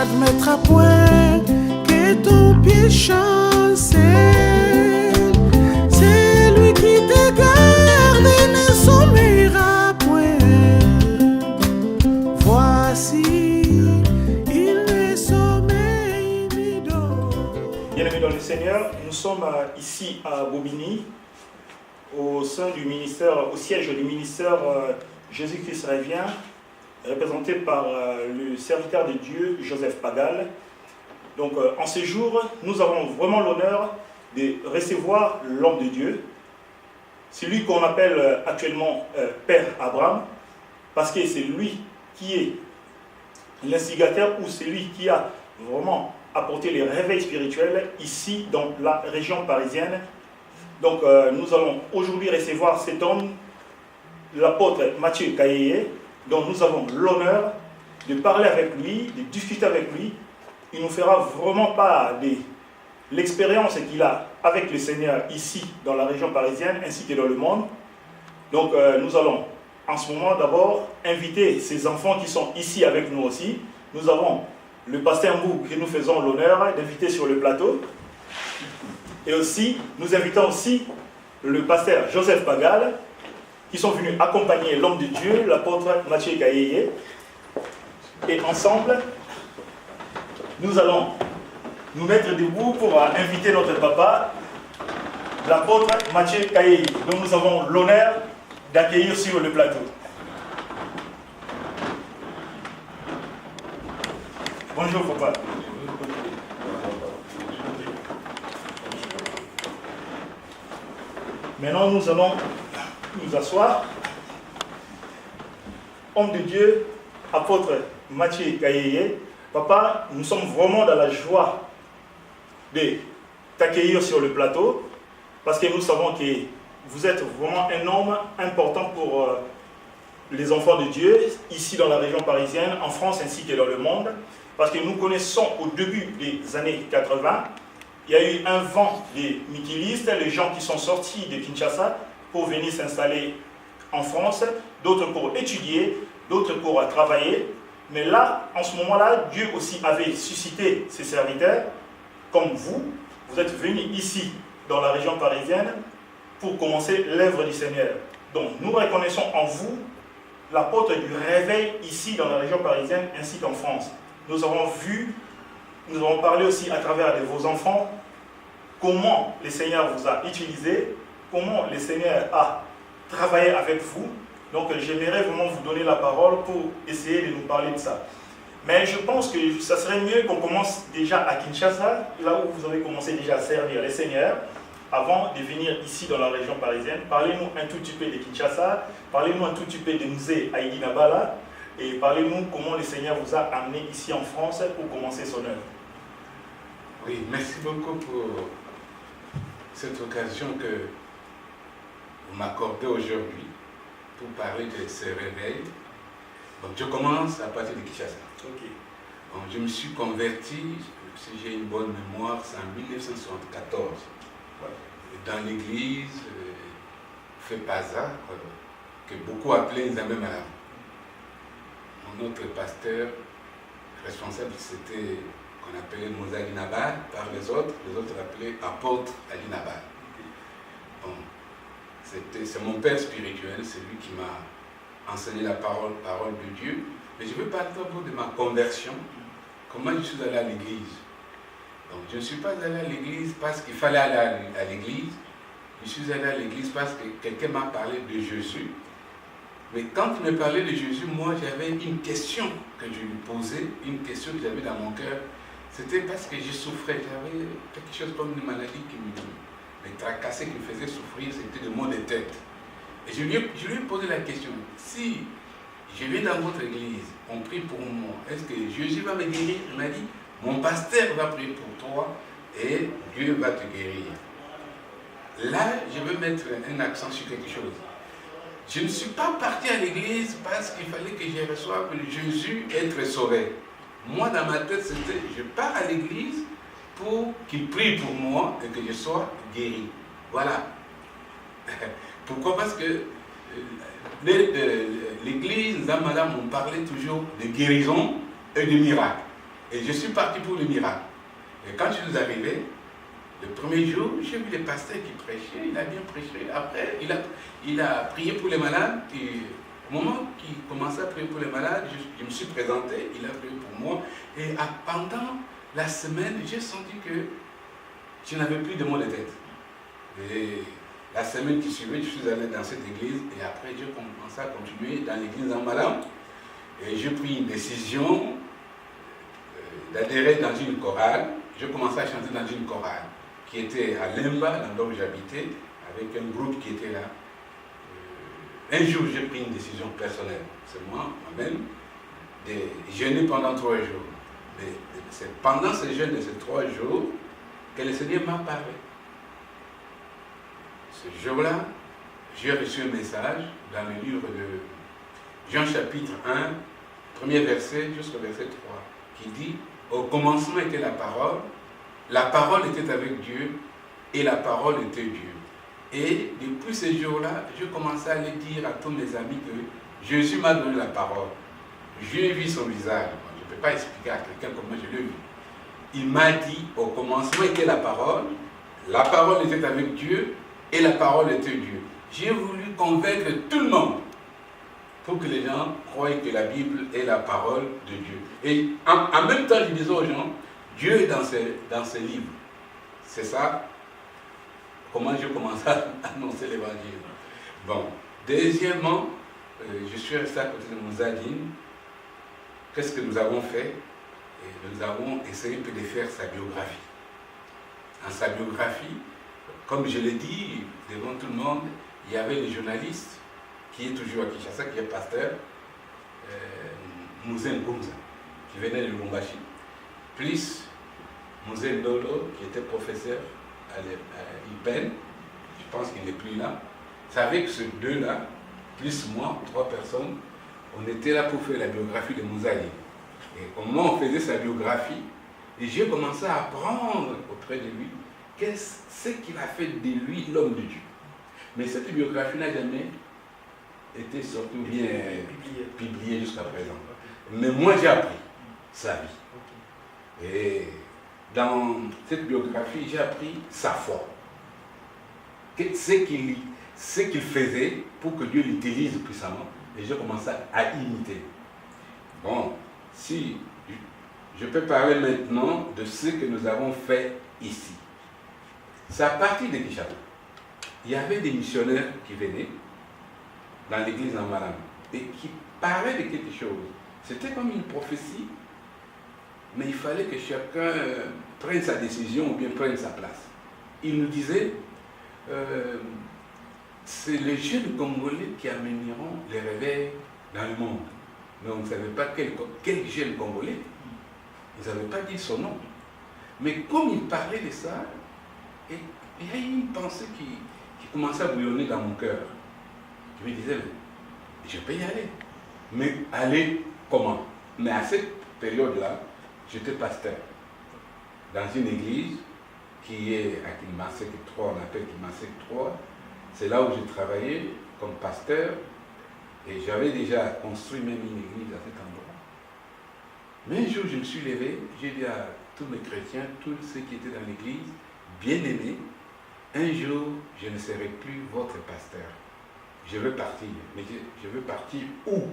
n'admettra point que ton pied chancelle. C'est lui qui te garde et ne sommeillera point. Voici, il ne sommeille ni dort. Bien-aimés dans le Seigneur, nous sommes ici à Bobigny, au sein du ministère, au siège du ministère Jésus-Christ revient, représenté par le serviteur de Dieu, Joseph Pagal. Donc en ce jour, nous avons vraiment l'honneur de recevoir l'homme de Dieu, celui qu'on appelle actuellement Père Abraham, parce que c'est lui qui est l'instigateur ou celui qui a vraiment apporté les réveils spirituels ici dans la région parisienne. Donc nous allons aujourd'hui recevoir cet homme, l'apôtre Mathieu Kayeye, dont nous avons l'honneur de parler avec lui, de discuter avec lui. Il nous fera vraiment part de l'expérience qu'il a avec le Seigneur ici dans la région parisienne ainsi que dans le monde. Donc nous allons en ce moment d'abord inviter ces enfants qui sont ici avec nous aussi. Nous avons le pasteur Mbou que nous faisons l'honneur d'inviter sur le plateau. Et aussi, nous invitons aussi le pasteur Joseph Pagal, qui sont venus accompagner l'homme de Dieu, l'apôtre Mathieu Kayeye. Et ensemble, nous allons nous mettre debout pour inviter notre papa, l'apôtre Mathieu Kayeye, dont nous avons l'honneur d'accueillir sur le plateau. Bonjour papa. Maintenant, nous allons nous asseoir. Homme de Dieu, apôtre Mathieu Kayeye, papa, nous sommes vraiment dans la joie de t'accueillir sur le plateau parce que nous savons que vous êtes vraiment un homme important pour les enfants de Dieu ici dans la région parisienne, en France ainsi que dans le monde, parce que nous connaissons au début des années 80, il y a eu un vent des mikilistes, les gens qui sont sortis de Kinshasa pour venir s'installer en France, d'autres pour étudier, d'autres pour travailler. Mais là, en ce moment-là, Dieu aussi avait suscité ses serviteurs, comme vous. Vous êtes venus ici, dans la région parisienne, pour commencer l'œuvre du Seigneur. Donc, nous reconnaissons en vous l'apôtre du réveil ici, dans la région parisienne, ainsi qu'en France. Nous avons vu, nous avons parlé aussi à travers de vos enfants, comment le Seigneur vous a utilisé, comment le Seigneur a travaillé avec vous. Donc j'aimerais vraiment vous donner la parole pour essayer de nous parler de ça. Mais je pense que ça serait mieux qu'on commence déjà à Kinshasa, là où vous avez commencé déjà à servir le Seigneur, avant de venir ici dans la région parisienne. Parlez-nous un tout petit peu de Kinshasa, parlez-nous un tout petit peu de Mzee Aïdi Nabala, et parlez-nous comment le Seigneur vous a amené ici en France pour commencer son œuvre. Oui, merci beaucoup pour cette occasion que vous m'accordez aujourd'hui pour parler de ce réveil. Donc je commence à partir de Kinshasa. Ok. Donc, je me suis converti, si j'ai une bonne mémoire, c'est en 1974. Dans l'église Fepaza, que beaucoup appelaient Nzambe-Malamu. Notre pasteur responsable, c'était qu'on appelait Moses Ali Nabal par les autres appelaient apôtre Ali Nabal. Bon, c'est mon père spirituel, c'est lui qui m'a enseigné la parole de Dieu. Mais je veux parler de ma conversion, comment je suis allé à l'église. Donc je ne suis pas allé à l'église parce qu'il fallait aller à l'église, je suis allé à l'église parce que quelqu'un m'a parlé de Jésus. Mais quand il me parlait de Jésus, moi j'avais une question que je lui posais, une question que j'avais dans mon cœur. C'était parce que je souffrais, j'avais quelque chose comme une maladie qui me tracassait, qui me faisait souffrir, c'était le mot de tête. Et je lui ai posé la question, si je viens dans votre église, on prie pour moi, est-ce que Jésus va me guérir? Il m'a dit, mon pasteur va prier pour toi et Dieu va te guérir. Là, je veux mettre un accent sur quelque chose. Je ne suis pas parti à l'église parce qu'il fallait que je reçoive Jésus et être sauvé. Moi, dans ma tête, c'était, je pars à l'église pour qu'il prie pour moi et que je sois guéri. Voilà. Pourquoi? Parce que l'église, Nzambe-Malamu, on parlait toujours de guérison et de miracle. Et je suis parti pour le miracle. Et quand je suis arrivé, le premier jour, j'ai vu les pasteurs qui prêchaient, il a bien prêché. Après, il a prié pour les malades. Et au moment qu'il commençait à prier pour les malades, je me suis présenté, il a prié pour moi. Et pendant la semaine, j'ai senti que je n'avais plus de maux de tête. Et la semaine qui suivait, je suis allé dans cette église et après, j'ai commencé à continuer dans l'église en Malam. Et j'ai pris une décision d'adhérer dans une chorale. J'ai commencé à chanter dans une chorale qui était à Lemba, l'endroit où j'habitais, avec un groupe qui était là. Un jour, j'ai pris une décision personnelle. C'est moi-même, de jeûner pendant 3 jours. C'est pendant ce jeûne de ces 3 jours que le Seigneur m'a parlé. Ce jour-là, j'ai reçu un message dans le livre de Jean chapitre 1, premier verset jusqu'au verset 3, qui dit « Au commencement était la parole était avec Dieu, et la parole était Dieu. » Et depuis ce jour-là, je commençais à le dire à tous mes amis que Jésus m'a donné la parole. J'ai vu son visage. Je ne peux pas expliquer à quelqu'un comment je l'ai vu. Il m'a dit, au commencement était la parole était avec Dieu, et la parole était Dieu. J'ai voulu convaincre tout le monde pour que les gens croient que la Bible est la parole de Dieu. Et en même temps, je disais aux gens, Dieu est dans ses livres. C'est ça, comment je commence à annoncer l'évangile. Bon, deuxièmement, je suis resté à côté de Mouzadine. Qu'est-ce que nous avons fait? Et nous avons essayé un peu de faire sa biographie. Dans sa biographie, comme je l'ai dit devant tout le monde, il y avait les journalistes qui est toujours à Kinshasa, qui est pasteur, Mouzé Nkoumza, qui venait de Lubumbashi, plus Mouzé Ndolo, qui était professeur à l'IPEN, je pense qu'il n'est plus là. C'est avec ces deux-là, plus moi, 3 personnes, on était là pour faire la biographie de Mouzali. Et au moment où on faisait sa biographie, et j'ai commencé à apprendre auprès de lui qu'est-ce qu'il a fait de lui l'homme de Dieu. Mais cette biographie n'a jamais été surtout bien publiée jusqu'à présent. Mais moi j'ai appris sa vie. Et dans cette biographie, j'ai appris sa foi. Ce qu'il faisait pour que Dieu l'utilise puissamment. Et j'ai commencé à imiter. Bon, si je peux parler maintenant de ce que nous avons fait ici. C'est à partir de Kinshasa. Il y avait des missionnaires qui venaient dans l'église en Malam et qui parlaient de quelque chose. C'était comme une prophétie, mais il fallait que chacun prenne sa décision ou bien prenne sa place. Il nous disait, c'est les jeunes Congolais qui amèneront les réveils dans le monde. Mais on ne savait pas quel jeune Congolais. Ils n'avaient pas dit son nom. Mais comme il parlait de ça, il y a eu une pensée qui commençait à bouillonner dans mon cœur. Je me disais, je peux y aller. Mais aller comment? Mais à cette période-là, j'étais pasteur dans une église qui est à Kinmasek 3, on appelle Kinmasek 3. C'est là où j'ai travaillé comme pasteur et j'avais déjà construit même une église à cet endroit. Mais un jour, je me suis levé, j'ai dit à tous mes chrétiens, tous ceux qui étaient dans l'église, bien-aimés, un jour, je ne serai plus votre pasteur. Je veux partir, mais je veux partir où?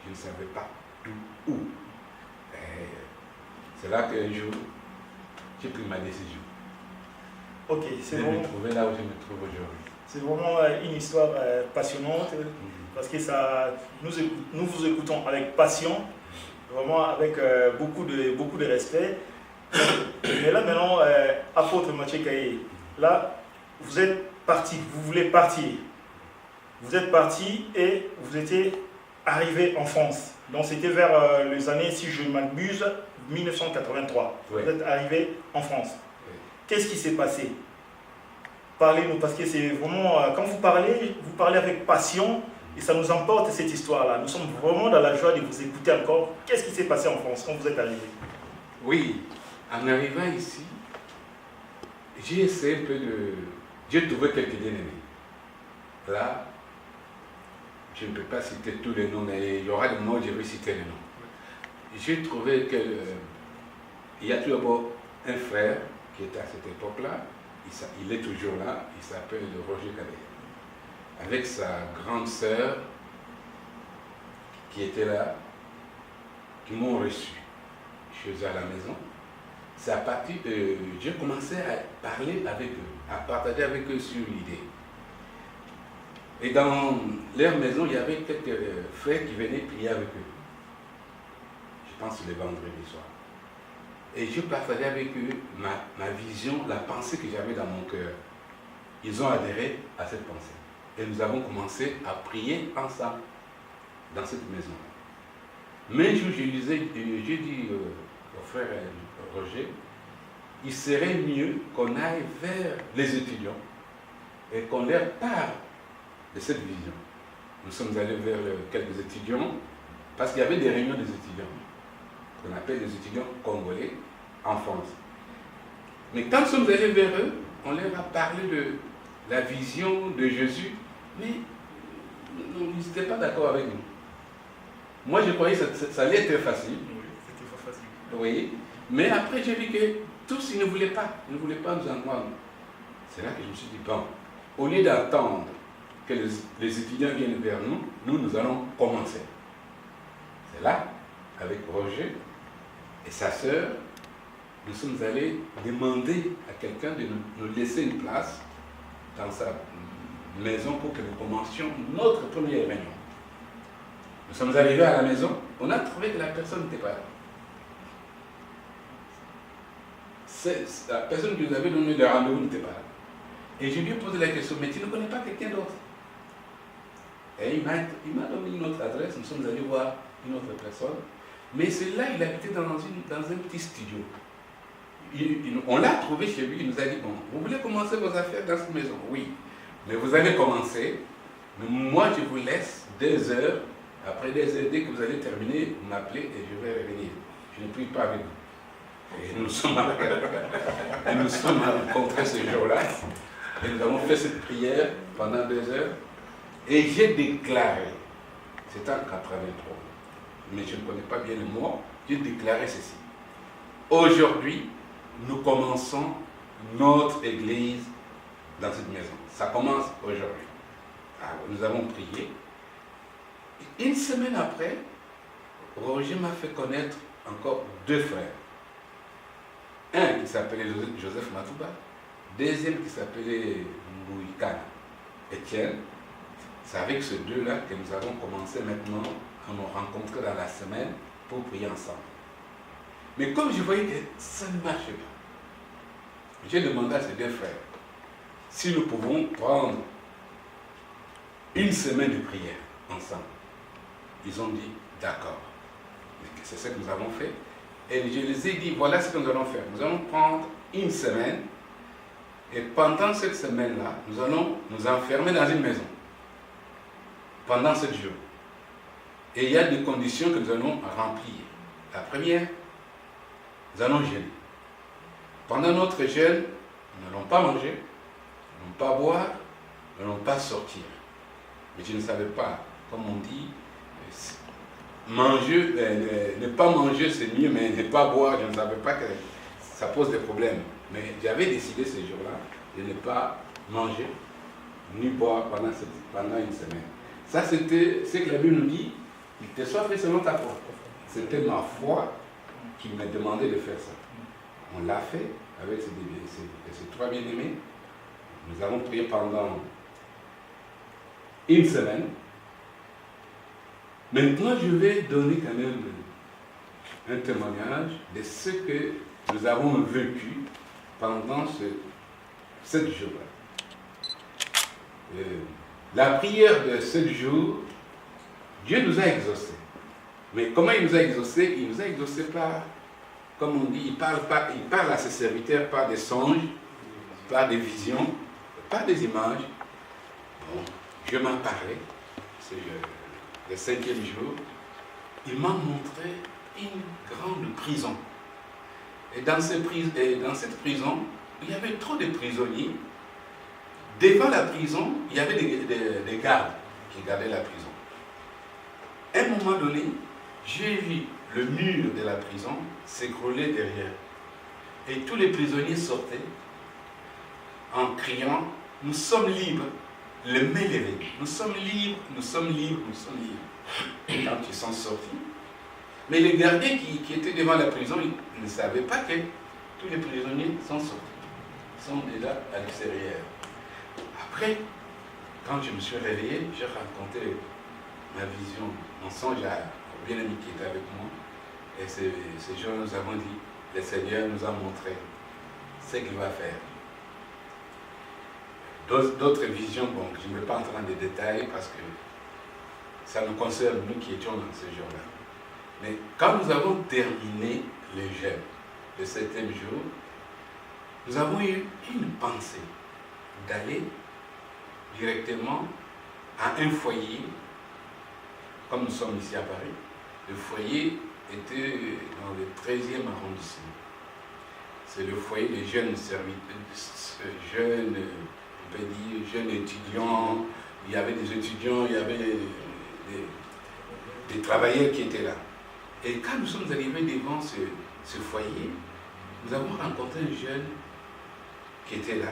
Je ne savais pas où. C'est là qu'un jour, j'ai pris ma décision. Ok, c'est bon. Je me trouvais là où je me trouve aujourd'hui. C'est vraiment une histoire passionnante parce que ça, nous vous écoutons avec passion, vraiment avec beaucoup de respect. Mais là maintenant, apôtre Mathieu Kaye, là vous êtes parti, vous voulez partir. Vous êtes parti et vous étiez arrivé en France. Donc c'était vers les années, si je ne m'abuse, 1983. Oui. Vous êtes arrivé en France. Oui. Qu'est-ce qui s'est passé? Parlez-nous, parce que c'est vraiment, quand vous parlez avec passion et ça nous emporte cette histoire-là. Nous sommes vraiment dans la joie de vous écouter encore. Qu'est-ce qui s'est passé en France quand vous êtes arrivé? Oui, en arrivant ici, j'ai essayé un peu de... J'ai trouvé quelques bien-aimés. Là, je ne peux pas citer tous les noms, mais il y aura des mots où je vais citer les noms. J'ai trouvé Il y a tout d'abord un frère qui était à cette époque-là, il est toujours là, il s'appelle Roger Cadet, avec sa grande sœur qui était là, qui m'ont reçu chez eux à la maison. C'est à partir de... J'ai commencé à parler avec eux, à partager avec eux sur l'idée. Et dans leur maison, il y avait quelques frères qui venaient prier avec eux. Je pense les vendredis soirs. Et je partageais avec eux ma vision, la pensée que j'avais dans mon cœur. Ils ont adhéré à cette pensée. Et nous avons commencé à prier ensemble dans cette maison. Mais un jour, j'ai dit au frère Roger, il serait mieux qu'on aille vers les étudiants et qu'on leur parle de cette vision. Nous sommes allés vers quelques étudiants, parce qu'il y avait des réunions des étudiants, qu'on appelle les étudiants congolais en France. Mais quand nous sommes allés vers eux, on leur a parlé de la vision de Jésus, mais ils n'étaient pas d'accord avec nous. Moi, je croyais que ça allait être facile. Oui, c'était pas facile. Oui, mais après j'ai vu que tous, ils ne voulaient pas nous entendre. C'est là que je me suis dit, bon, au lieu d'attendre que les étudiants viennent vers nous, nous allons commencer. C'est là, avec Roger et sa sœur, nous sommes allés demander à quelqu'un de nous laisser une place dans sa maison pour que nous commencions notre première réunion. Nous sommes arrivés à la maison, on a trouvé que la personne n'était pas là. La personne qui nous avait donné le rendez-vous n'était pas là. Et je lui ai posé la question, mais tu ne connais pas quelqu'un d'autre? Et il m'a donné une autre adresse, nous sommes allés voir une autre personne. Mais celui-là, il habitait dans un petit studio. On l'a trouvé chez lui, il nous a dit, bon, vous voulez commencer vos affaires dans cette maison? Oui, mais vous allez commencer, mais moi je vous laisse 2 heures. Après des heures, dès que vous allez terminer, vous m'appelez et je vais revenir. Je ne prie pas avec vous. Et nous sommes rencontrés ce jour-là. Et nous avons fait cette prière pendant 2 heures. Et j'ai déclaré, c'était en 83, mais je ne connais pas bien le mot, j'ai déclaré ceci. Aujourd'hui, nous commençons notre église dans cette maison. Ça commence aujourd'hui. Alors, nous avons prié. Une semaine après, Roger m'a fait connaître encore 2 frères. Un qui s'appelait Joseph Matouba, deuxième qui s'appelait Mbouikana, Étienne. C'est avec ces 2-là que nous avons commencé maintenant à nous rencontrer dans la semaine pour prier ensemble. Mais comme je voyais que ça ne marchait pas, j'ai demandé à ces 2 frères si nous pouvons prendre une semaine de prière ensemble. Ils ont dit d'accord. C'est ce que nous avons fait. Et je les ai dit, voilà ce que nous allons faire. Nous allons prendre une semaine. Et pendant cette semaine-là, nous allons nous enfermer dans une maison. Pendant 7 jours. Et il y a des conditions que nous allons remplir. La première, nous allons jeûner. Pendant notre jeûne, nous n'allons pas manger, nous n'allons pas boire, nous n'allons pas sortir. Mais je ne savais pas, comme on dit, manger, ne pas manger c'est mieux, mais ne pas boire, je ne savais pas que ça pose des problèmes. Mais j'avais décidé ce jour-là de ne pas manger ni boire pendant une semaine. Ça, c'était ce que la Bible nous dit, il te soit fait selon ta foi. C'était ma foi qui m'a demandé de faire ça. On l'a fait avec ces 3 bien-aimés. Nous avons prié pendant une semaine. Maintenant, je vais donner quand même un témoignage de ce que nous avons vécu pendant 7 jours-là. La prière de 7 jours, Dieu nous a exaucés. Mais comment il nous a exaucés? Il nous a exaucés par, comme on dit, il parle à ses serviteurs par des songes, par des visions, par des images. Bon, Dieu m'a parlé, c'est le 5e jour, il m'a montré une grande prison. Et dans cette prison, il y avait trop de prisonniers. Devant la prison, il y avait des gardes qui gardaient la prison. À un moment donné, j'ai vu le mur de la prison s'écrouler derrière Et tous les prisonniers sortaient en criant, nous sommes libres, les mains levées. Nous sommes libres, nous sommes libres, nous sommes libres. Quand ils sont sortis, mais les gardiens qui étaient devant la prison, ils ne savaient pas que tous les prisonniers sont sortis. Ils sont déjà à l'extérieur. Après, quand je me suis réveillé, j'ai raconté ma vision, mon songe au bien-aimé qui était avec moi. Et ces jours, nous avons dit, le Seigneur nous a montré ce qu'il va faire. D'autres visions, bon, je ne vais pas entrer dans des détails parce que ça nous concerne, nous qui étions dans ce jour-là. Mais quand nous avons terminé le jeûne, le 7e jour, nous avons eu une pensée d'aller directement à un foyer, comme nous sommes ici à Paris. Le foyer était dans le 13e arrondissement. C'est le foyer des jeunes jeunes, on peut dire, jeunes étudiants. Il y avait des étudiants, il y avait des travailleurs qui étaient là. Et quand nous sommes arrivés devant ce foyer, nous avons rencontré un jeune qui était là,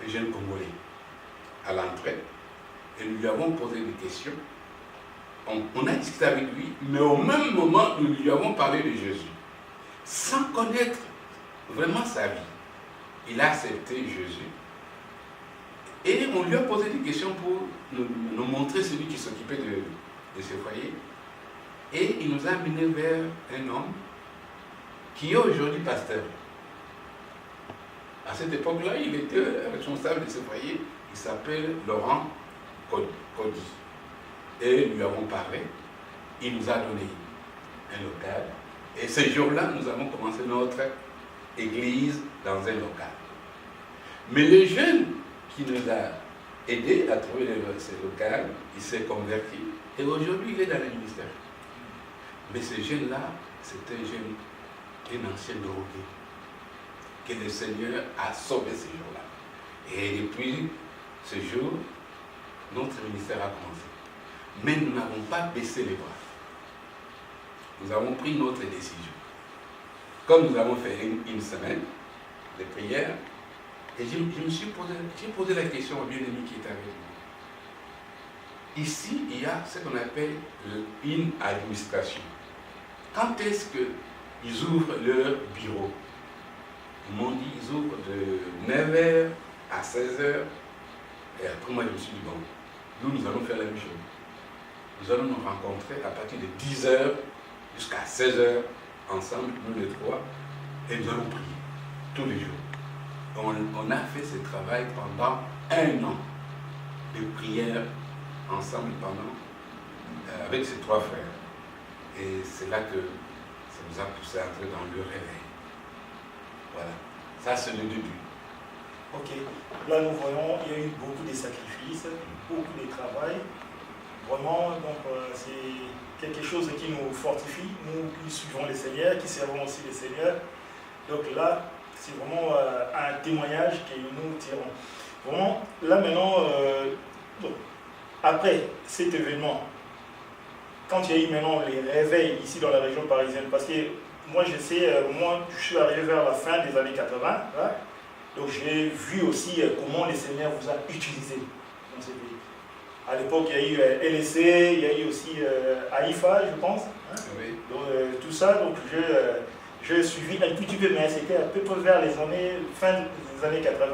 un jeune Congolais, à l'entrée, et nous lui avons posé des questions. On a discuté avec lui, mais au même moment, nous lui avons parlé de Jésus, sans connaître vraiment sa vie. Il a accepté Jésus. Et on lui a posé des questions pour nous montrer celui qui s'occupait de ce foyer. Et il nous a amenés vers un homme qui est aujourd'hui pasteur. À cette époque-là, il était responsable de ce foyer. Il s'appelle Laurent Cody. Et nous lui avons parlé. Il nous a donné un local. Et ce jour-là, nous avons commencé notre église dans un local. Mais le jeune qui nous a aidés à trouver ce local, il s'est converti. Et aujourd'hui, il est dans le ministère. Mais ce jeune-là, c'est un jeune, un ancien drogué, que le Seigneur a sauvé ce jour-là. Et depuis ce jour, notre ministère a commencé. Mais nous n'avons pas baissé les bras. Nous avons pris notre décision. Comme nous avons fait une semaine de prière, et je me suis posé la question au bien-aimé qui est avec moi. Ici, il y a ce qu'on appelle une administration. Quand est-ce qu'ils ouvrent leur bureau? Ils m'ont dit qu'ils ouvrent de 9h à 16h. Et après, moi, je me suis dit, bon, nous allons faire la même chose. Nous allons nous rencontrer à partir de 10h jusqu'à 16h, ensemble, nous les trois, et nous allons prier tous les jours. On a fait ce travail pendant 1 an de prière ensemble avec ces 3 frères. Et c'est là que ça nous a poussé à entrer dans le réveil. Voilà, ça c'est le début. Ok, là nous voyons, il y a eu beaucoup de sacrifices, beaucoup de travail. Vraiment, donc c'est quelque chose qui nous fortifie, nous qui suivons le Seigneur, qui servons aussi le Seigneur. Donc là, c'est vraiment un témoignage que nous tirons. Vraiment, là maintenant, après cet événement, quand il y a eu maintenant les réveils ici dans la région parisienne, parce que moi je sais, moi je suis arrivé vers la fin des années 80, hein, donc j'ai vu aussi comment le Seigneur vous a utilisé dans ce pays. À l'époque, il y a eu LSC, il y a eu aussi AIFA, je pense. Hein. Oui. Donc, tout ça, donc j'ai suivi un petit peu, mais c'était à peu près vers les années, fin des années 80.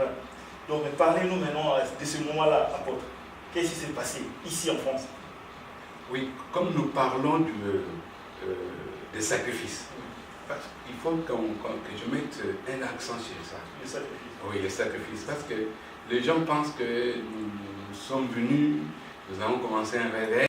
Donc parlez-nous maintenant de ce moment-là, apôtre. Qu'est-ce qui s'est passé ici en France? Oui, comme nous parlons des sacrifices, il faut que je mette un accent sur ça. Les sacrifices. Oui, les sacrifices, parce que les gens pensent que nous sommes venus, nous avons commencé un réveil.